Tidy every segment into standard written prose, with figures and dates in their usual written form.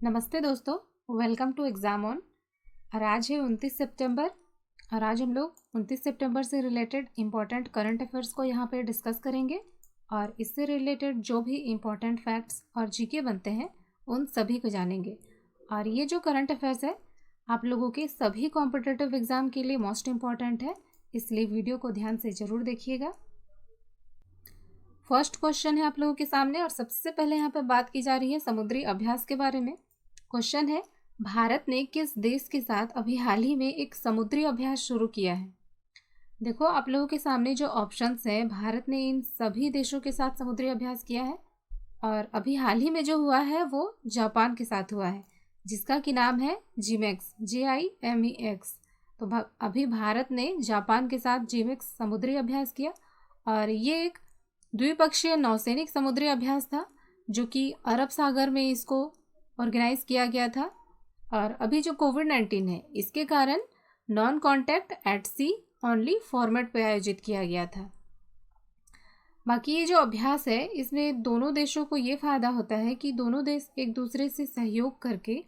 नमस्ते दोस्तों, welcome to exam on. और आज है 29 सितंबर और आज हम लोग 29 सितंबर से रिलेटेड इम्पॉर्टेंट करंट अफेयर्स को यहाँ पे डिस्कस करेंगे और इससे रिलेटेड जो भी इम्पॉर्टेंट फैक्ट्स और जीके बनते हैं उन सभी को जानेंगे। और ये जो करंट अफेयर्स है आप लोगों के सभी कॉम्पिटिटिव एग्ज़ाम के लिए मोस्ट इम्पॉर्टेंट है, इसलिए वीडियो को ध्यान से ज़रूर देखिएगा। फर्स्ट क्वेश्चन है आप लोगों के सामने और सबसे पहले यहाँ पे बात की जा रही है समुद्री अभ्यास के बारे में। क्वेश्चन है, भारत ने किस देश के साथ अभी हाल ही में एक समुद्री अभ्यास शुरू किया है। देखो आप लोगों के सामने जो ऑप्शंस हैं, भारत ने इन सभी देशों के साथ समुद्री अभ्यास किया है और अभी हाल ही में जो हुआ है वो जापान के साथ हुआ है, जिसका कि नाम है जीमेक्स, JIMEX। तो अभी भारत ने जापान के साथ जीमेक्स समुद्री अभ्यास किया और ये एक द्विपक्षीय नौसैनिक समुद्री अभ्यास था जो कि अरब सागर में इसको ऑर्गेनाइज किया गया था। और अभी जो कोविड-19 है इसके कारण non contact at sea only format पे आयोजित किया गया था। बाकी ये जो अभ्यास है इसमें दोनों देशों को ये फ़ायदा होता है कि दोनों देश एक दूसरे से सहयोग करके,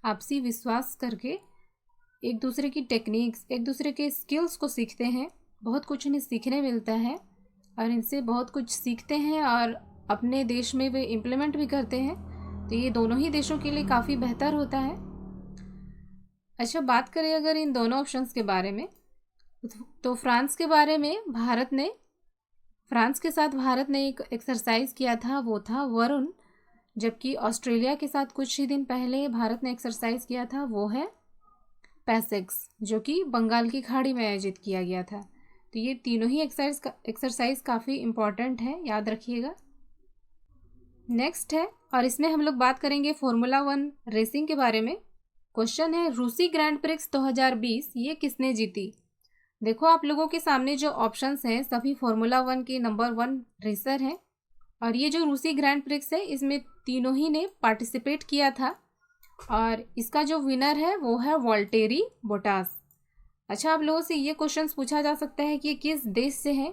आपसी विश्वास करके एक दूसरे की टेक्निक्स, एक दूसरे के स्किल्स को सीखते हैं। बहुत कुछ इन्हें सीखने मिलता है और इनसे बहुत कुछ सीखते हैं और अपने देश में वे इम्प्लीमेंट भी करते हैं। तो ये दोनों ही देशों के लिए काफ़ी बेहतर होता है। अच्छा, बात करें अगर इन दोनों ऑप्शंस के बारे में तो फ्रांस के बारे में फ्रांस के साथ भारत ने एक एक्सरसाइज किया था, वो था वरुण। जबकि ऑस्ट्रेलिया के साथ कुछ ही दिन पहले भारत ने एक्सरसाइज किया था, वो है पैसेक्स, जो कि बंगाल की खाड़ी में आयोजित किया गया था। तो ये तीनों ही एक्सरसाइज काफ़ी इम्पॉर्टेंट है, याद रखिएगा। नेक्स्ट है और इसमें हम लोग बात करेंगे फॉर्मूला 1 रेसिंग के बारे में। क्वेश्चन है, रूसी ग्रैंड प्रिक्स 2020 ये किसने जीती। देखो आप लोगों के सामने जो ऑप्शंस हैं सभी फॉर्मूला 1 के नंबर 1 रेसर हैं और ये जो रूसी ग्रैंड प्रिक्स है इसमें तीनों ही ने पार्टिसिपेट किया था और इसका जो विनर है वो है वॉल्टेरी बोटास। अच्छा, आप लोगों से ये क्वेश्चन पूछा जा सकता है कि ये किस देश से है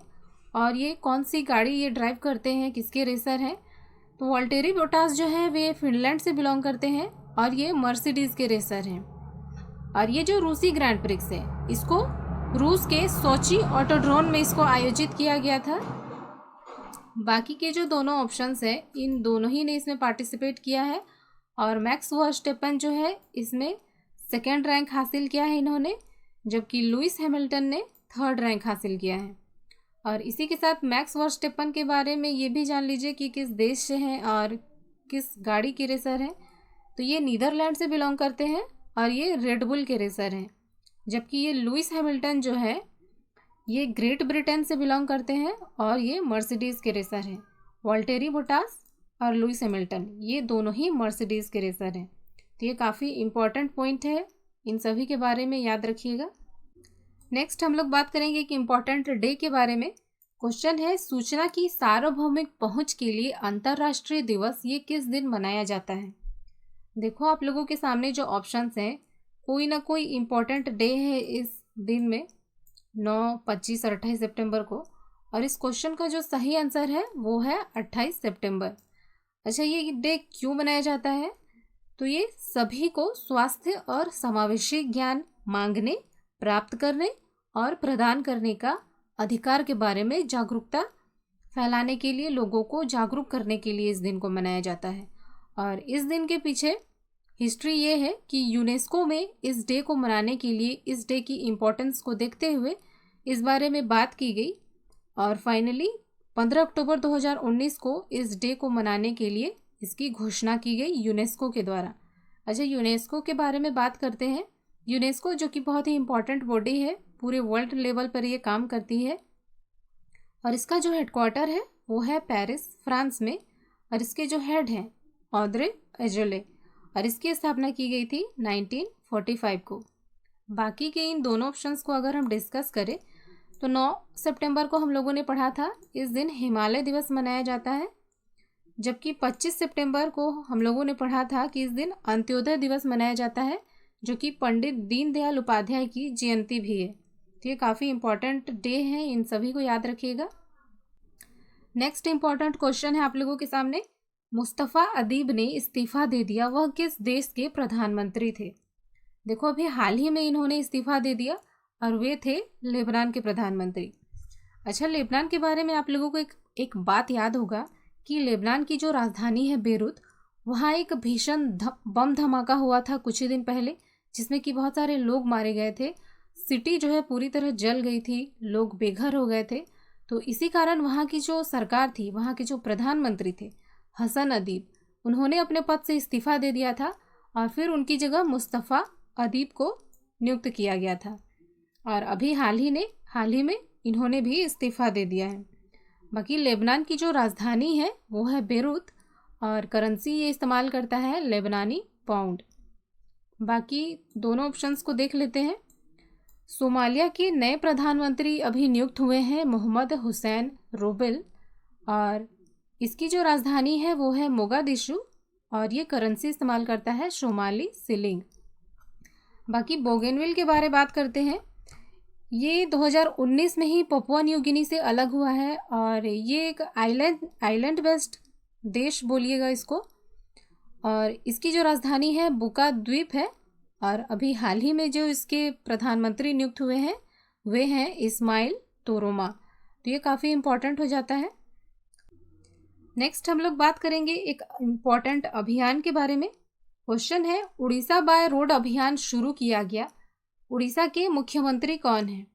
और ये कौन सी गाड़ी ये ड्राइव करते हैं, किसके रेसर हैं। तो वॉल्टेरी बोटास जो है वे फिनलैंड से बिलोंग करते हैं और ये मर्सिडीज़ के रेसर हैं। और ये जो रूसी ग्रैंड प्रिक्स है इसको रूस के सोची ऑटोड्रोम में इसको आयोजित किया गया था। बाकी के जो दोनों ऑप्शंस हैं इन दोनों ही ने इसमें पार्टिसिपेट किया है और मैक्स वर्स्टेपन जो है इसमें सेकेंड रैंक हासिल किया है इन्होंने, जबकि लुइस हैमिल्टन ने थर्ड रैंक हासिल किया है। और इसी के साथ मैक्स वर्स्टेपन के बारे में ये भी जान लीजिए कि किस देश से हैं और किस गाड़ी के रेसर हैं। तो ये नीदरलैंड से बिलोंग करते हैं और ये रेडबुल के रेसर हैं। जबकि ये लुइस हैमिल्टन जो है ये ग्रेट ब्रिटेन से बिलोंग करते हैं और ये मर्सिडीज़ के रेसर हैं। वॉल्टेरी बोटास और लुइस हैमिल्टन ये दोनों ही मर्सिडीज़ के रेसर हैं। तो ये काफ़ी इम्पॉर्टेंट पॉइंट है, इन सभी के बारे में याद रखिएगा। नेक्स्ट हम लोग बात करेंगे कि इम्पॉर्टेंट डे के बारे में। क्वेश्चन है, सूचना की सार्वभौमिक पहुंच के लिए अंतर्राष्ट्रीय दिवस ये किस दिन मनाया जाता है। देखो आप लोगों के सामने जो ऑप्शंस हैं कोई ना कोई इम्पॉर्टेंट डे है इस दिन में, 9, 25 और 28 सितंबर को। और इस क्वेश्चन का जो सही आंसर है वो है 28 सितंबर। अच्छा, ये डे क्यों मनाया जाता है। तो ये सभी को स्वास्थ्य और समावेशी ज्ञान मांगने, प्राप्त करने और प्रदान करने का अधिकार के बारे में जागरूकता फैलाने के लिए, लोगों को जागरूक करने के लिए इस दिन को मनाया जाता है। और इस दिन के पीछे हिस्ट्री ये है कि यूनेस्को में इस डे को मनाने के लिए, इस डे की इम्पोर्टेंस को देखते हुए इस बारे में बात की गई और फाइनली 15 अक्टूबर 2019 को इस डे को मनाने के लिए इसकी घोषणा की गई यूनेस्को के द्वारा। अच्छा, यूनेस्को के बारे में बात करते हैं। यूनेस्को जो कि बहुत ही इम्पॉर्टेंट बॉडी है, पूरे वर्ल्ड लेवल पर ये काम करती है और इसका जो हेडक्वार्टर है वो है पेरिस, फ्रांस में। और इसके जो हेड हैं ऑद्रे एजोले और इसकी स्थापना की गई थी 1945 को। बाकी के इन दोनों ऑप्शंस को अगर हम डिस्कस करें तो 9 सितंबर को हम लोगों ने पढ़ा था इस दिन हिमालय दिवस मनाया जाता है, जबकि 25 सितंबर को हम लोगों ने पढ़ा था कि इस दिन अंत्योदय दिवस मनाया जाता है, जो कि पंडित दीनदयाल उपाध्याय की जयंती भी है। तो ये काफ़ी इम्पॉर्टेंट डे है, इन सभी को याद रखिएगा। नेक्स्ट इम्पॉर्टेंट क्वेश्चन है आप लोगों के सामने मुस्तफ़ा अदीब ने इस्तीफा दे दिया, वह किस देश के प्रधानमंत्री थे? देखो अभी हाल ही में इन्होंने इस्तीफा दे दिया और वे थे लेबनान के प्रधानमंत्री। अच्छा, लेबनान के बारे में आप लोगों को एक बात याद होगा कि लेबनान की जो राजधानी है बेरूत, वहाँ एक भीषण बम धमाका हुआ था कुछ ही दिन पहले, जिसमें कि बहुत सारे लोग मारे गए थे। सिटी जो है पूरी तरह जल गई थी, लोग बेघर हो गए थे। तो इसी कारण वहाँ की जो सरकार थी, वहाँ के जो प्रधानमंत्री थे हसन अदीब, उन्होंने अपने पद से इस्तीफा दे दिया था और फिर उनकी जगह मुस्तफ़ा अदीब को नियुक्त किया गया था। और अभी हाल ही में इन्होंने भी इस्तीफा दे दिया है। बाकी लेबनान की जो राजधानी है वो है बेरूत और करेंसी ये इस्तेमाल करता है लेबनानी पाउंड। बाकी दोनों ऑप्शंस को देख लेते हैं। सोमालिया के नए प्रधानमंत्री अभी नियुक्त हुए हैं मोहम्मद हुसैन रोबेल और इसकी जो राजधानी है वो है मोगादिशु और ये करेंसी इस्तेमाल करता है सोमाली सिलिंग। बाकी बोगनविल के बारे में बात करते हैं। ये 2019 में ही पपुआ न्यू गिनी से अलग हुआ है और ये एक आइलैंड बेस्ड देश बोलिएगा इसको, और इसकी जो राजधानी है बुका द्वीप है और अभी हाल ही में जो इसके प्रधानमंत्री नियुक्त हुए हैं वे हैं इस्माइल तोरोमा। तो ये काफ़ी इम्पोर्टेंट हो जाता है। नेक्स्ट हम लोग बात करेंगे एक इम्पॉर्टेंट अभियान के बारे में। क्वेश्चन है, उड़ीसा बाय रोड अभियान शुरू किया गया, उड़ीसा के मुख्यमंत्री कौन है?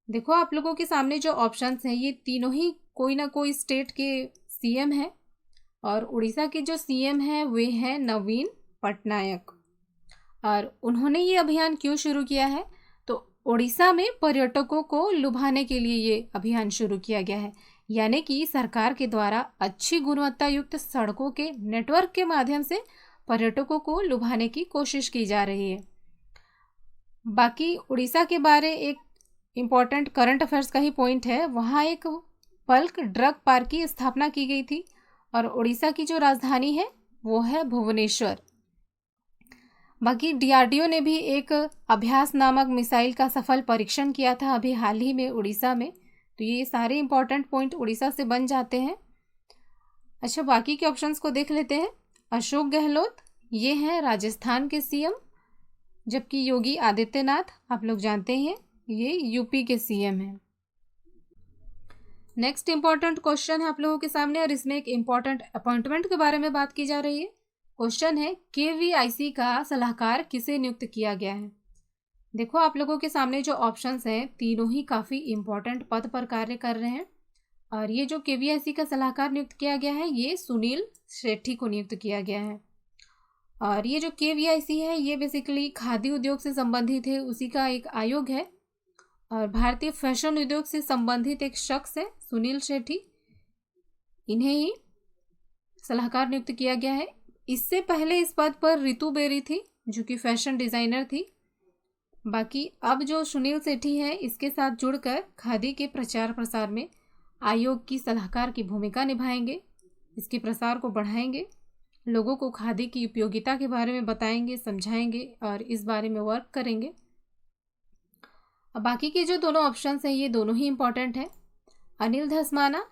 देखो आप लोगों के सामने जो ऑप्शंस हैं ये तीनों ही कोई ना कोई स्टेट के सीएम हैं और उड़ीसा के जो सीएम हैं वे हैं नवीन पटनायक। और उन्होंने ये अभियान क्यों शुरू किया है? तो उड़ीसा में पर्यटकों को लुभाने के लिए ये अभियान शुरू किया गया है, यानी कि सरकार के द्वारा अच्छी गुणवत्ता युक्त सड़कों के नेटवर्क के माध्यम से पर्यटकों को लुभाने की कोशिश की जा रही है। बाकी उड़ीसा के बारे एक इम्पॉर्टेंट करंट अफेयर्स का ही पॉइंट है, वहाँ एक बल्क ड्रग पार्क की स्थापना की गई थी और उड़ीसा की जो राजधानी है वो है भुवनेश्वर। बाकी डीआरडीओ ने भी एक अभ्यास नामक मिसाइल का सफल परीक्षण किया था अभी हाल ही में उड़ीसा में। तो ये सारे इंपॉर्टेंट पॉइंट उड़ीसा से बन जाते हैं। अच्छा, बाकी के ऑप्शंस को देख लेते हैं। अशोक गहलोत ये हैं राजस्थान के सीएम, जबकि योगी आदित्यनाथ आप लोग जानते हैं ये यूपी के सीएम हैं। नेक्स्ट इंपॉर्टेंट क्वेश्चन है आप लोगों के सामने और इसमें एक इंपॉर्टेंट अपॉइंटमेंट के बारे में बात की जा रही है। क्वेश्चन है, केवीआईसी का सलाहकार किसे नियुक्त किया गया है? देखो आप लोगों के सामने जो ऑप्शंस हैं तीनों ही काफ़ी इंपॉर्टेंट पद पर कार्य कर रहे हैं और ये जो केवीआईसी का सलाहकार नियुक्त किया गया है ये सुनील शेट्टी को नियुक्त किया गया है। और ये जो केवीआईसी है ये बेसिकली खादी उद्योग से संबंधित है, उसी का एक आयोग है और भारतीय फैशन उद्योग से संबंधित एक शख्स है सुनील शेट्टी, इन्हें ही सलाहकार नियुक्त किया गया है। इससे पहले इस पद पर रितु बेरी थी जो कि फैशन डिज़ाइनर थी। बाकी अब जो सुनील शेट्टी है इसके साथ जुड़कर खादी के प्रचार प्रसार में आयोग की सलाहकार की भूमिका निभाएंगे, इसके प्रसार को बढ़ाएंगे, लोगों को खादी की उपयोगिता के बारे में बताएंगे, समझाएंगे और इस बारे में वर्क करेंगे। अब बाकी के जो दोनों ऑप्शंस हैं ये दोनों ही इम्पॉर्टेंट हैं। अनिल धस्माना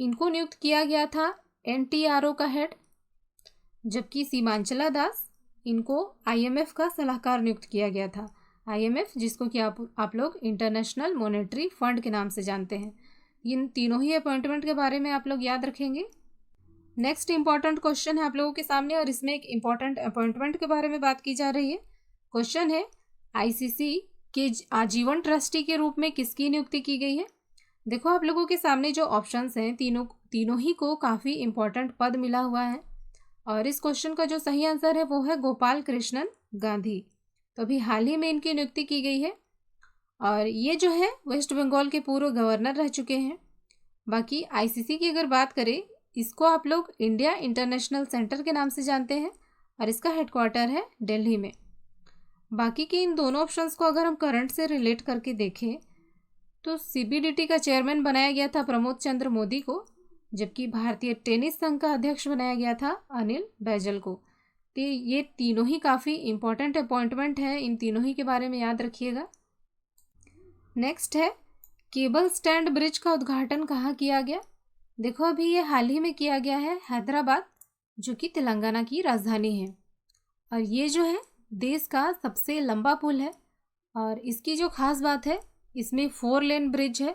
इनको नियुक्त किया गया था एनटीआरओ का हेड, जबकि सीमांचला दास इनको आईएमएफ का सलाहकार नियुक्त किया गया था। आईएमएफ जिसको कि आप लोग इंटरनेशनल मॉनेटरी फंड के नाम से जानते हैं। इन तीनों ही अपॉइंटमेंट के बारे में आप लोग याद रखेंगे। नेक्स्ट इंपॉर्टेंट क्वेश्चन है आप लोगों के सामने और इसमें एक इंपॉर्टेंट अपॉइंटमेंट के बारे में बात की जा रही है। क्वेश्चन है, आईसीसी के आजीवन ट्रस्टी के रूप में किसकी नियुक्ति की गई है? देखो आप लोगों के सामने जो ऑप्शंस हैं तीनों ही को काफ़ी इंपॉर्टेंट पद मिला हुआ है और इस क्वेश्चन का जो सही आंसर है वो है गोपाल कृष्णन गांधी। तो अभी हाल ही में इनकी नियुक्ति की गई है और ये जो है वेस्ट बंगाल के पूर्व गवर्नर रह चुके हैं। बाकी आईसीसी की अगर बात करें, इसको आप लोग इंडिया इंटरनेशनल सेंटर के नाम से जानते हैं और इसका हेडक्वार्टर है दिल्ली में। बाकी के इन दोनों ऑप्शंस को अगर हम करंट से रिलेट करके देखें तो सीबीडीटी का चेयरमैन बनाया गया था प्रमोद चंद्र मोदी को, जबकि भारतीय टेनिस संघ का अध्यक्ष बनाया गया था अनिल बैजल को। तो ये तीनों ही काफ़ी इंपॉर्टेंट अपॉइंटमेंट है, इन तीनों ही के बारे में याद रखिएगा। नेक्स्ट है, केबल स्टैंड ब्रिज का उद्घाटन कहाँ किया गया? देखो अभी ये हाल ही में किया गया है हैदराबाद जो कि तेलंगाना की राजधानी है। और ये जो है देश का सबसे लंबा पुल है और इसकी जो खास बात है, इसमें 4 लेन ब्रिज है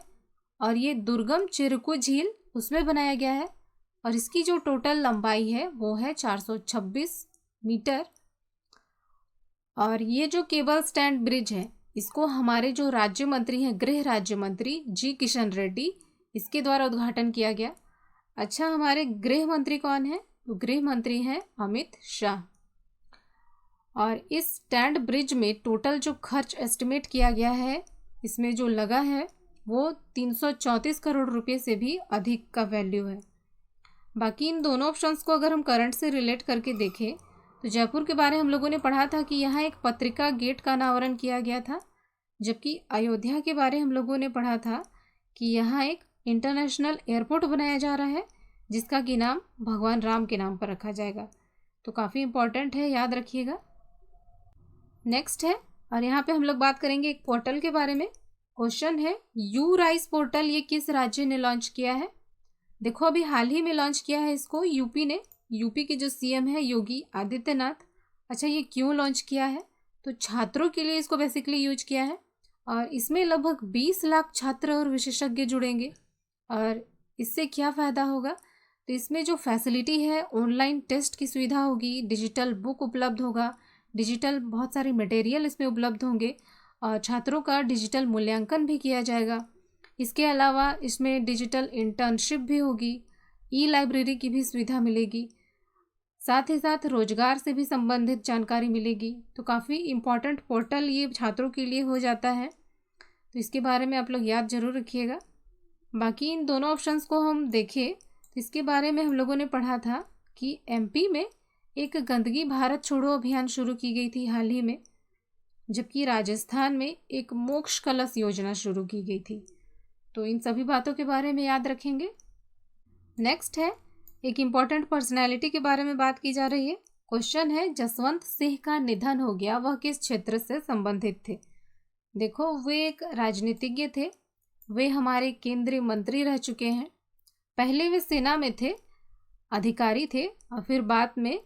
और ये दुर्गम चिरकू झील उसमें बनाया गया है और इसकी जो टोटल लंबाई है वो है 426 मीटर। और ये जो केबल स्टैंड ब्रिज है, इसको हमारे जो राज्य मंत्री हैं, गृह राज्य मंत्री जी किशन रेड्डी, इसके द्वारा उद्घाटन किया गया। अच्छा, हमारे गृह मंत्री कौन है? तो गृह मंत्री हैं अमित शाह। और इस स्टैंड ब्रिज में टोटल जो खर्च एस्टिमेट किया गया है, इसमें जो लगा है वो 334 करोड़ रुपए से भी अधिक का वैल्यू है। बाकी इन दोनों ऑप्शंस को अगर हम करंट से रिलेट करके देखें तो जयपुर के बारे हम लोगों ने पढ़ा था कि यहाँ एक पत्रिका गेट का अनावरण किया गया था, जबकि अयोध्या के बारे हम लोगों ने पढ़ा था कि यहाँ एक इंटरनेशनल एयरपोर्ट बनाया जा रहा है जिसका कि नाम भगवान राम के नाम पर रखा जाएगा। तो काफ़ी इम्पॉर्टेंट है, याद रखिएगा। नेक्स्ट है, और यहाँ पे हम लोग बात करेंगे एक पोर्टल के बारे में। क्वेश्चन है, यू राइस पोर्टल ये किस राज्य ने लॉन्च किया है? देखो, अभी हाल ही में लॉन्च किया है इसको यूपी ने। यूपी के जो सीएम है योगी आदित्यनाथ। अच्छा, ये क्यों लॉन्च किया है? तो छात्रों के लिए इसको बेसिकली यूज किया है और इसमें लगभग 20 लाख छात्र और विशेषज्ञ जुड़ेंगे। और इससे क्या फ़ायदा होगा? तो इसमें जो फैसिलिटी है, ऑनलाइन टेस्ट की सुविधा होगी, डिजिटल बुक उपलब्ध होगा, डिजिटल बहुत सारे मटेरियल इसमें उपलब्ध होंगे और छात्रों का डिजिटल मूल्यांकन भी किया जाएगा। इसके अलावा इसमें डिजिटल इंटर्नशिप भी होगी, ई लाइब्रेरी की भी सुविधा मिलेगी, साथ ही साथ रोजगार से भी संबंधित जानकारी मिलेगी। तो काफ़ी इम्पॉर्टेंट पोर्टल ये छात्रों के लिए हो जाता है, तो इसके बारे में आप लोग याद जरूर रखिएगा। बाकी इन दोनों ऑप्शंस को हम देखें तो इसके बारे में हम लोगों ने पढ़ा था कि एमपी में एक गंदगी भारत छोड़ो अभियान शुरू की गई थी हाल ही में, जबकि राजस्थान में एक मोक्ष कलश योजना शुरू की गई थी। तो इन सभी बातों के बारे में याद रखेंगे। नेक्स्ट है, एक इम्पॉर्टेंट पर्सनैलिटी के बारे में बात की जा रही है। क्वेश्चन है, जसवंत सिंह का निधन हो गया, वह किस क्षेत्र से संबंधित थे? देखो, वे एक राजनीतिज्ञ थे, वे हमारे केंद्रीय मंत्री रह चुके हैं। पहले वे सेना में थे, अधिकारी थे और फिर बाद में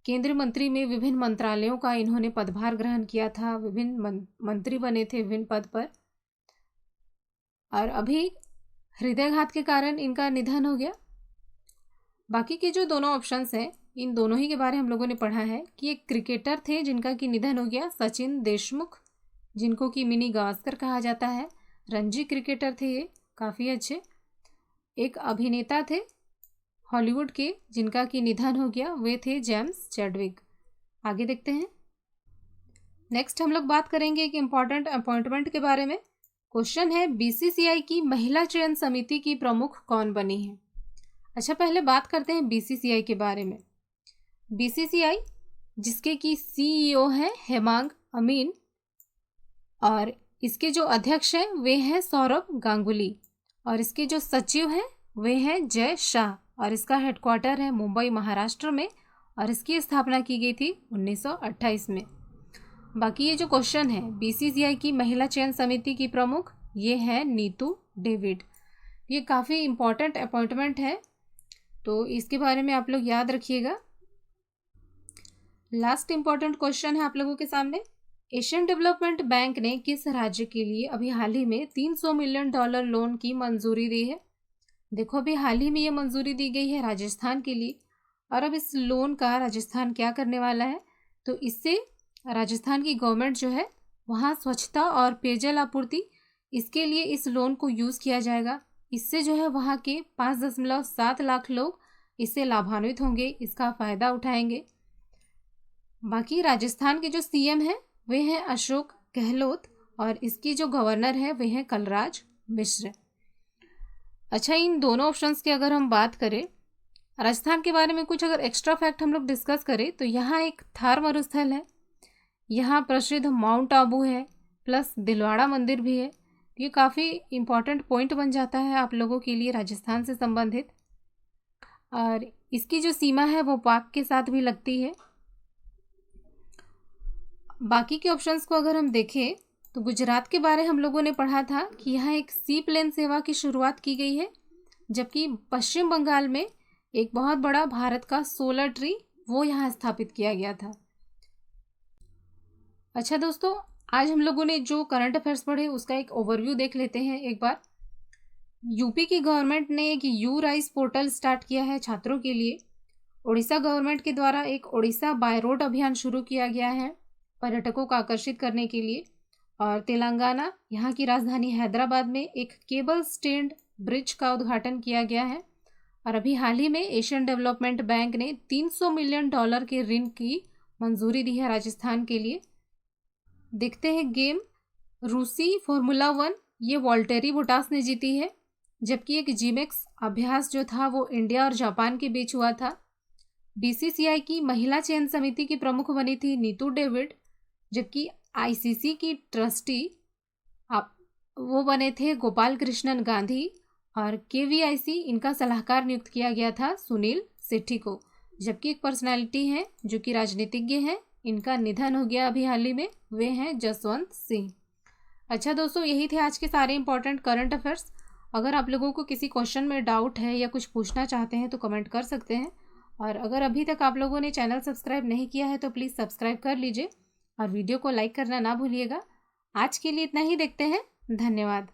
केंद्रीय मंत्री में विभिन्न मंत्रालयों का इन्होंने पदभार ग्रहण किया था, विभिन्न मंत्री बने थे विभिन्न पद पर। और अभी हृदयघात के कारण इनका निधन हो गया। बाकी के जो दोनों ऑप्शंस हैं, इन दोनों ही के बारे हम लोगों ने पढ़ा है कि एक क्रिकेटर थे जिनका कि निधन हो गया, सचिन देशमुख, जिनको कि मिनी गावस्कर कहा जाता है। रणजी क्रिकेटर थे ये, काफ़ी अच्छे। एक अभिनेता थे हॉलीवुड के जिनका कि निधन हो गया, वे थे जेम्स चैडविक। आगे देखते हैं। नेक्स्ट हम लोग बात करेंगे एक इम्पॉर्टेंट अपॉइंटमेंट के बारे में। क्वेश्चन है, बीसीसीआई की महिला चयन समिति की प्रमुख कौन बनी है? अच्छा, पहले बात करते हैं बीसीसीआई के बारे में। बीसीसीआई जिसके कि सीईओ हैं हेमांग अमीन और इसके जो अध्यक्ष हैं वे हैं सौरभ गांगुली और इसके जो सचिव हैं वे हैं जय शाह और इसका हेडक्वार्टर है मुंबई महाराष्ट्र में और इसकी स्थापना की गई थी 1928 में। बाकी ये जो क्वेश्चन है, बीसीसीआई की महिला चयन समिति की प्रमुख ये है नीतू डेविड। ये काफ़ी इम्पॉर्टेंट अपॉइंटमेंट है, तो इसके बारे में आप लोग याद रखिएगा। लास्ट इम्पॉर्टेंट क्वेश्चन है आप लोगों के सामने। एशियन डेवलपमेंट बैंक ने किस राज्य के लिए अभी हाल ही में $300 मिलियन लोन की मंजूरी दी है? देखो, अभी हाल ही में ये मंजूरी दी गई है राजस्थान के लिए और अब इस लोन का राजस्थान क्या करने वाला है, तो इससे राजस्थान की गवर्नमेंट जो है वहाँ स्वच्छता और पेयजल आपूर्ति, इसके लिए इस लोन को यूज़ किया जाएगा। इससे जो है वहाँ के 5.7 लाख लोग इससे लाभान्वित होंगे, इसका फ़ायदा उठाएंगे। बाकी राजस्थान के जो सीएम हैं वे हैं अशोक गहलोत और इसकी जो गवर्नर है वे हैं कलराज मिश्र। अच्छा, इन दोनों ऑप्शंस की अगर हम बात करें, राजस्थान के बारे में कुछ अगर एक्स्ट्रा फैक्ट हम लोग डिस्कस करें तो यहाँ एक थार मरुस्थल है, यहाँ प्रसिद्ध माउंट आबू है, प्लस दिलवाड़ा मंदिर भी है। ये काफ़ी इम्पॉर्टेंट पॉइंट बन जाता है आप लोगों के लिए राजस्थान से संबंधित। और इसकी जो सीमा है वो पाक के साथ भी लगती है। बाकी के ऑप्शंस को अगर हम देखें तो गुजरात के बारे हम लोगों ने पढ़ा था कि यहाँ एक सी प्लेन सेवा की शुरुआत की गई है, जबकि पश्चिम बंगाल में एक बहुत बड़ा भारत का सोलर ट्री वो यहाँ स्थापित किया गया था। अच्छा दोस्तों, आज हम लोगों ने जो करंट अफेयर्स पढ़े उसका एक ओवरव्यू देख लेते हैं एक बार। यूपी की गवर्नमेंट ने एक यू राइस पोर्टल स्टार्ट किया है छात्रों के लिए। उड़ीसा गवर्नमेंट के द्वारा एक उड़ीसा बाय रोड अभियान शुरू किया गया है पर्यटकों को आकर्षित करने के लिए। और तेलंगाना, यहाँ की राजधानी हैदराबाद में एक केबल स्टैंड ब्रिज का उद्घाटन किया गया है। और अभी हाल ही में एशियन डेवलपमेंट बैंक ने $300 मिलियन के ऋण की मंजूरी दी है राजस्थान के लिए। देखते हैं गेम। रूसी फॉर्मूला 1 ये वॉल्टेरी बोटास ने जीती है, जबकि एक जीमेक्स अभ्यास जो था वो इंडिया और जापान के बीच हुआ था। बीसीसीआई की महिला चयन समिति की प्रमुख बनी थी नीतू डेविड, जबकि आईसीसी की ट्रस्टी वो बने थे गोपाल कृष्णन गांधी। और केवीआईसी इनका सलाहकार नियुक्त किया गया था सुनील सेठी को। जबकि एक पर्सनालिटी है जो कि राजनीतिज्ञ हैं, इनका निधन हो गया अभी हाल ही में, वे हैं जसवंत सिंह। अच्छा दोस्तों, यही थे आज के सारे इंपॉर्टेंट करंट अफेयर्स। अगर आप लोगों को किसी क्वेश्चन में डाउट है या कुछ पूछना चाहते हैं तो कमेंट कर सकते हैं। और अगर अभी तक आप लोगों ने चैनल सब्सक्राइब नहीं किया है तो प्लीज़ सब्सक्राइब कर लीजिए और वीडियो को लाइक करना ना भूलिएगा। आज के लिए इतना ही, देखते हैं, धन्यवाद।